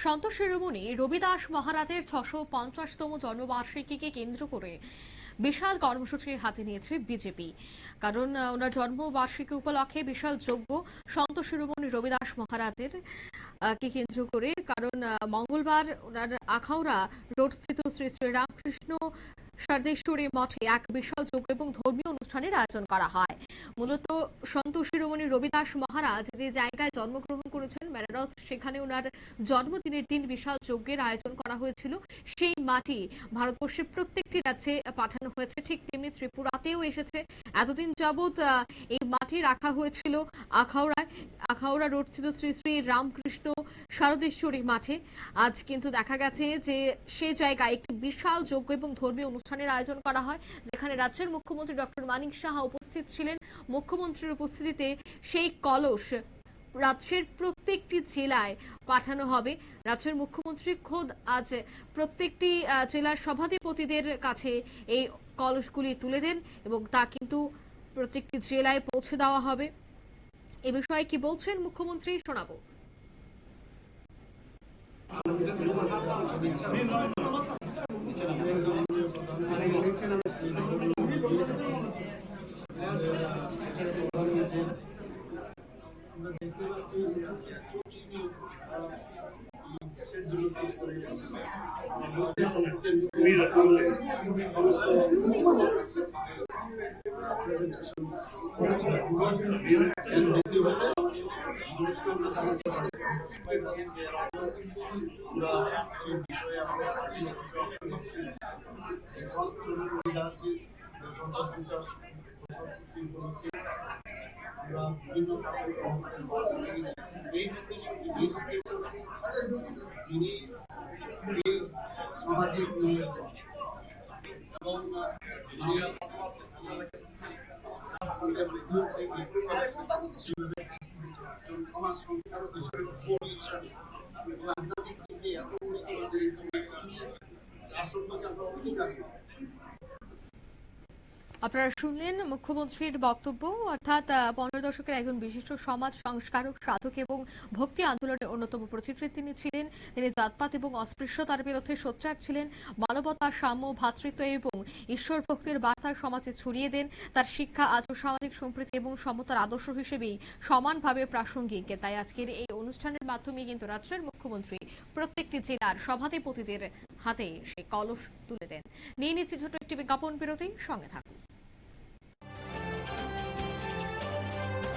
সন্ত শিরোমণি রবিদাস মহারাজের 650তম জন্মবার্ষিকীকে কেন্দ্র করে বিশাল কর্মসূচি হাতে নিয়েছে বিজেপি। কারণ ওনার জন্মবার্ষিকী উপলক্ষে বিশাল যজ্ঞ সন্ত শিরোমণি রবিদাস মহারাজের কে কেন্দ্র করে। কারণ মঙ্গলবার ওনার আখাউড়া রোডস্থিত শ্রী শ্রী রামকৃষ্ণ সারদেশ্বরী মঠে এক বিশাল যজ্ঞ এবং ধর্মীয় অনুষ্ঠানের আয়োজন করা হয়। মূলত সন্ত শিরোমণি রবিদাস মহারাজ যে জায়গায় জন্মগ্রহণ করেছেন বেনারস, সেখানে ওনার জন্মদিনের দিন বিশাল যজ্ঞের আয়োজন করা হয়েছিল। সেই মাটি ভারতবর্ষের প্রত্যেকটি রাজ্যে পাঠানো হয়েছে, ঠিক তেমনি ত্রিপুরাতেও এসেছে। এতদিন যাবৎ এই মাটি রাখা হয়েছিল আখাউড়া রোডস্থিত শ্রী শ্রী রামকৃষ্ণ শারদেশ্বরী মাঠে। আজ কিন্তু দেখা গেছে যে সে জায়গায় একটি বিশাল যজ্ঞ এবং ধর্মীয় অনুষ্ঠানের আয়োজন করা হয়, যেখানে রাজ্যের মুখ্যমন্ত্রী ডক্টর মানিক সাহা উপস্থিত ছিলেন। মুখ্যমন্ত্রীর উপস্থিতিতে সেই কলস রাজ্যের প্রত্যেকটি জেলায় পাঠানো হবে। রাজ্যের মুখ্যমন্ত্রী খোদ আজ প্রত্যেকটি জেলার সভাধিপতিদের কাছে এই কলসগুলি তুলে দেন এবং তা কিন্তু প্রত্যেকটি জেলায় পৌঁছে দেওয়া হবে। এ বিষয়ে কি বলছেন মুখ্যমন্ত্রী শোনাবো। সামাজিক এবং সমাজ সংস্কার আপনারা শুনলেন মুখ্যমন্ত্রীর বক্তব্য। অর্থাৎ 15 দশকের একজন বিশিষ্ট সমাজ সংস্কারক, সাধক এবং ভক্তি আন্দোলনের অন্যতম প্রতিকৃতি তিনি ছিলেন। তিনি জাতপাত এবং অস্পৃশ্যতার বিরুদ্ধে সোচ্চার ছিলেন। মানবতা, সাম্য, ভ্রাতৃত্ব এবং ঈশ্বর ভক্তির বার্তা সমাজে ছড়িয়ে দেন। তার শিক্ষা আজও সামাজিক সম্প্রীতি এবং সমতার আদর্শ হিসেবেই সমানভাবে প্রাসঙ্গিক। তাই আজকের এই অনুষ্ঠানের মাধ্যমে কিন্তু রাজ্যের মুখ্যমন্ত্রী প্রত্যেকটি জেলার সভাধিপতিদের হাতে সেই কলস তুলে দেন। নিয়ে নিচ্ছি ছোট একটি বিজ্ঞাপন বিরতি, সঙ্গে থাকুন।